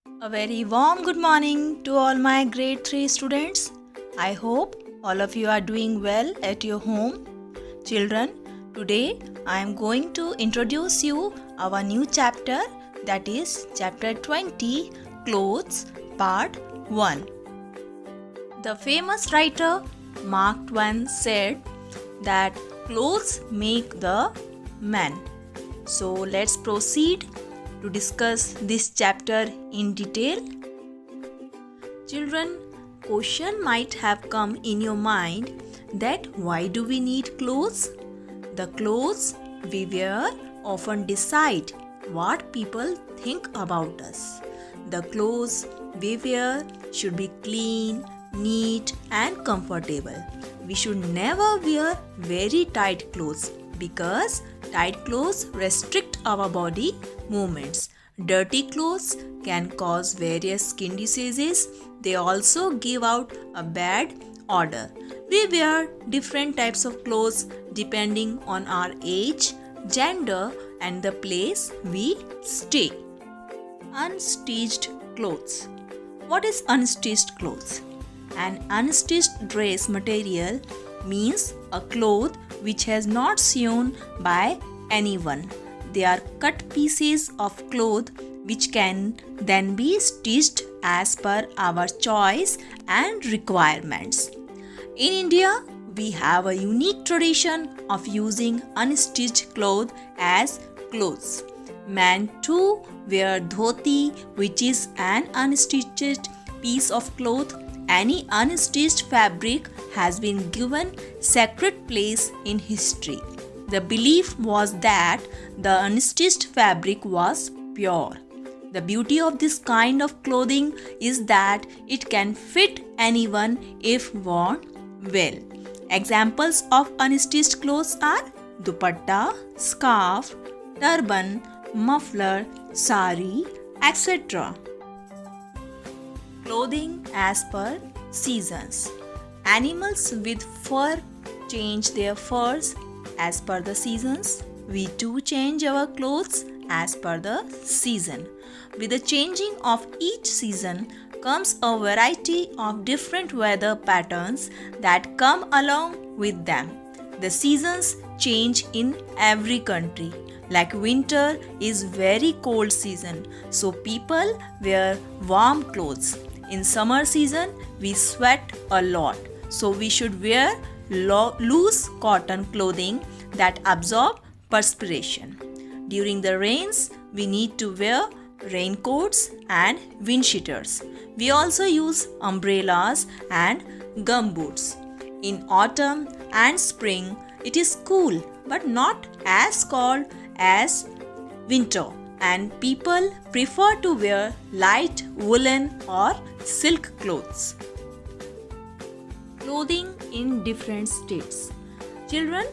A very warm good morning to all my grade 3 students. I hope all of you are doing well at your home. Children, today I am going to introduce you our new chapter, that is chapter 20, Clothes, part 1. The famous writer Mark Twain said that clothes make the man. So let's proceed to discuss this chapter in detail. Children, question might have come in your mind that why do we need clothes? The clothes we wear often decide what people think about us. The clothes we wear should be clean, neat and comfortable. We should never wear very tight clothes because tight clothes restrict our body movements. Dirty clothes can cause various skin diseases. They also give out a bad odor. We wear different types of clothes depending on our age, gender and the place we stay. Unstitched clothes. What is unstitched clothes? An unstitched dress material means a cloth which has not sewn by anyone. They are cut pieces of cloth which can then be stitched as per our choice and requirements. In India, we have a unique tradition of using unstitched cloth as clothes. Men too wear dhoti, which is an unstitched piece of cloth. Any unstitched fabric has been given sacred place in history. The belief was that the unstitched fabric was pure. The beauty of this kind of clothing is that it can fit anyone if worn well. Examples of unstitched clothes are dupatta, scarf, turban, muffler, sari, etc. Clothing as per seasons. Animals with fur change their furs as per the seasons. We too change our clothes as per the season. With the changing of each season comes a variety of different weather patterns that come along with them. The seasons change in every country. Like winter is very cold season, so people wear warm clothes. In summer season, we sweat a lot, so we should wear loose cotton clothing that absorb perspiration. During the rains, we need to wear raincoats and wind cheaters. We also use umbrellas and gumboots. In autumn and spring, it is cool but not as cold as winter, and people prefer to wear light woolen or silk clothes. Clothing in different states. Children,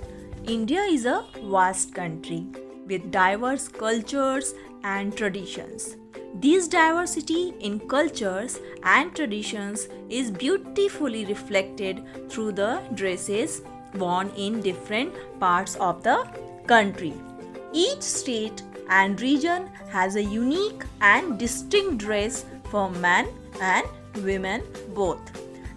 India is a vast country with diverse cultures and traditions. This diversity in cultures and traditions is beautifully reflected through the dresses worn in different parts of the country. Each state and region has a unique and distinct dress for men and women both.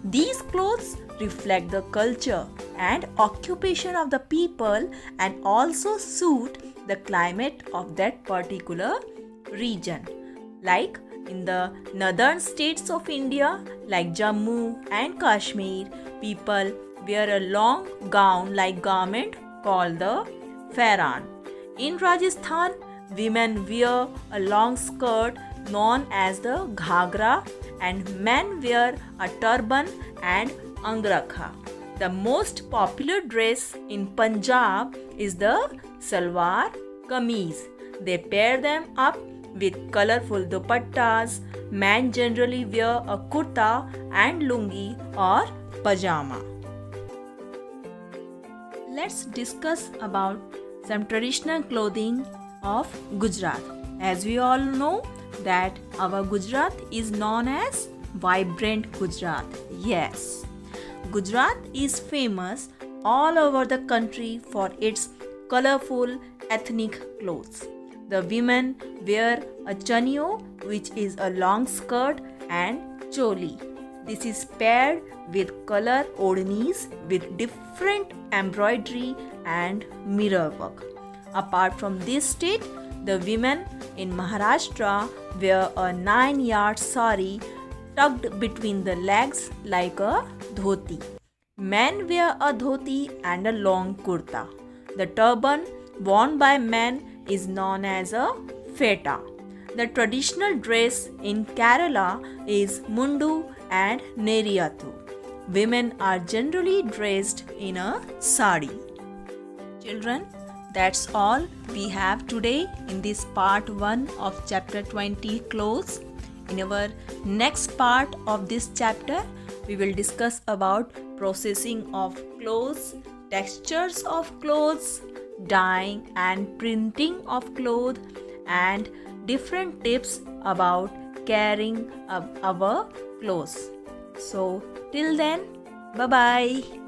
These clothes reflect the culture and occupation of the people and also suit the climate of that particular region. Like in the northern states of India, like Jammu and Kashmir, people wear a long gown-like garment called the farran. In Rajasthan, women wear a long skirt known as the ghagra and men wear a turban and angrakha. The most popular dress in Punjab is the salwar kameez. They pair them up with colorful dupattas. Men generally wear a kurta and lungi or pajama. Let's discuss about some traditional clothing of Gujarat. As we all know that our Gujarat is known as vibrant Gujarat. Yes, Gujarat is famous all over the country for its colorful ethnic clothes. The women wear a chaniyo, which is a long skirt, and choli. This is paired with color odhnis with different embroidery and mirror work. Apart from this state, the women in Maharashtra wear a 9-yard sari tucked between the legs like a dhoti. Men wear a dhoti and a long kurta. The turban worn by men is known as a feta. The traditional dress in Kerala is mundu and neriyathu. Women are generally dressed in a sari. Children, that's all we have today in this part 1 of chapter 20 clothes. In our next part of this chapter, we will discuss about processing of clothes, textures of clothes, dyeing and printing of clothes, and different tips about caring our clothes. So till then, bye bye.